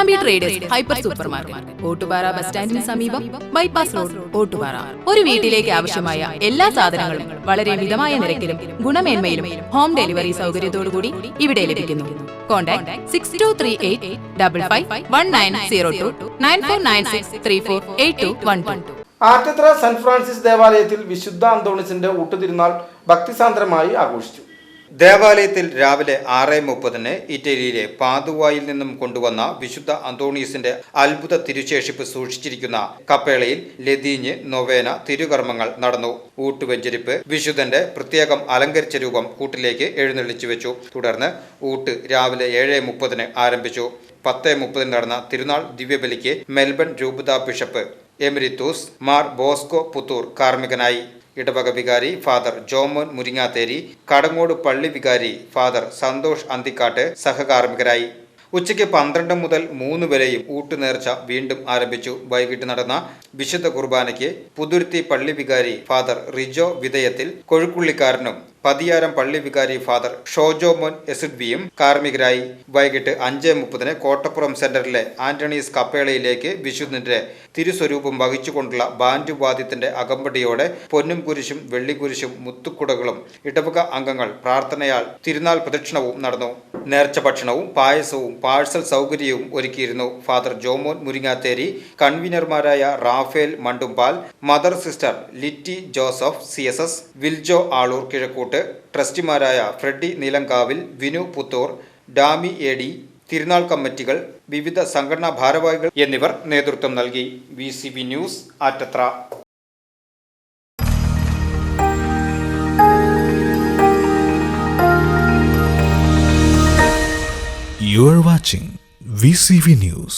Pattambi traders hyper supermarket, Ottupara bus സ്റ്റാൻഡിന് സമീപം, bypass road, Ottupara. ഒരു വീട്ടിലേക്ക് ആവശ്യമായ എല്ലാ സാധനങ്ങളും വളരെ മിതമായ നിരക്കിലും ഗുണമേന്മയിലും ഹോം ഡെലിവറി സൗകര്യത്തോടുകൂടി ഇവിടെ ലഭിക്കുന്നു. കോൺടാക്ട് 6238551902 9496348212. ആറ്റത്ര സെന്റ് ഫ്രാൻസിസ് ദേവാലയത്തിൽ വിശുദ്ധ അന്തോണീസിന്റെ ഊട്ടുതിരുനാൾ ഭക്തിസാന്ദ്രമായി ആഘോഷിച്ചു. ദേവാലയത്തിൽ രാവിലെ 6:30 ഇറ്റലിയിലെ പാതുവായിൽ നിന്നും കൊണ്ടുവന്ന വിശുദ്ധ അന്തോണീസിന്റെ അത്ഭുത തിരുശേഷിപ്പ് സൂക്ഷിച്ചിരിക്കുന്ന കപ്പേളയിൽ ലതീഞ്ഞ്, നൊവേന, തിരുകർമ്മങ്ങൾ നടന്നു. ഊട്ടുവെഞ്ചരിപ്പ്, വിശുദ്ധന്റെ പ്രത്യേകം അലങ്കരിച്ച രൂപം കൂട്ടിലേക്ക് എഴുന്നള്ളിച്ചു വെച്ചു. തുടർന്ന് ഊട്ട് രാവിലെ 7:30 ആരംഭിച്ചു. 10:30 നടന്ന തിരുനാൾ ദിവ്യബലിക്ക് മെൽബൺ രൂപതാ ബിഷപ്പ് എമിരിത്തൂസ് മാർ ബോസ്കോ പുത്തൂർ കാർമ്മികനായി. ഇടവക വികാരി ഫാദർ ജോമോൻ മുരിങ്ങാത്തേരി, കടങ്ങോട് പള്ളി വികാരി ഫാദർ സന്തോഷ് അന്തിക്കാട്ട് സഹകാർമ്മികരായി. ഉച്ചയ്ക്ക് 12 മുതൽ 3 വരെയും ഊട്ടുനേർച്ച വീണ്ടും ആരംഭിച്ചു. വൈകിട്ട് നടന്ന വിശുദ്ധ കുർബാനയ്ക്ക് പുതുരുത്തി പള്ളി വികാരി ഫാദർ റിജോ വിധേയത്തിൽ, കൊഴുക്കുള്ളിക്കാരനും പതിയാരം പള്ളി വികാരി ഫാദർ ഷോജോമോൻ എസുഡ്ബിയും കാർമ്മികരായി. വൈകിട്ട് 5:30 കോട്ടപ്പുറം സെന്ററിലെ ആന്റണീസ് കപ്പേളയിലേക്ക് വിശുദ്ധന്റെ തിരുസ്വരൂപം വഹിച്ചുകൊണ്ടുള്ള ബാൻഡ് വാദ്യത്തിന്റെ അകമ്പടിയോടെ പൊന്നും കുരിശും വെള്ളിക്കുരിശും മുത്തുക്കുടകളും ഇടവക അംഗങ്ങൾ പ്രാർത്ഥനയാൽ തിരുനാൾ പ്രദക്ഷിണവും നടന്നു. നേർച്ച ഭക്ഷണവും പായസവും പാഴ്സൽ സൗകര്യവും ഒരുക്കിയിരുന്നു. ഫാദർ ജോമോൻ മുരിങ്ങാത്തേരി, കൺവീനർമാരായ Raphael Mandumpal, mother sister Litty Joseph CSS, Viljo Aloor Kizhakkoot, ട്രസ്റ്റിമാരായ ഫ്രെഡി നീലങ്കാവിൽ, വിനു പുത്തൂർ, ഡാമി AD, തിരുനാൾ കമ്മിറ്റികൾ, വിവിധ സംഘടനാ ഭാരവാഹികൾ എന്നിവർ നേതൃത്വം നൽകി. VCB news, Attathara. You are watching VCV News.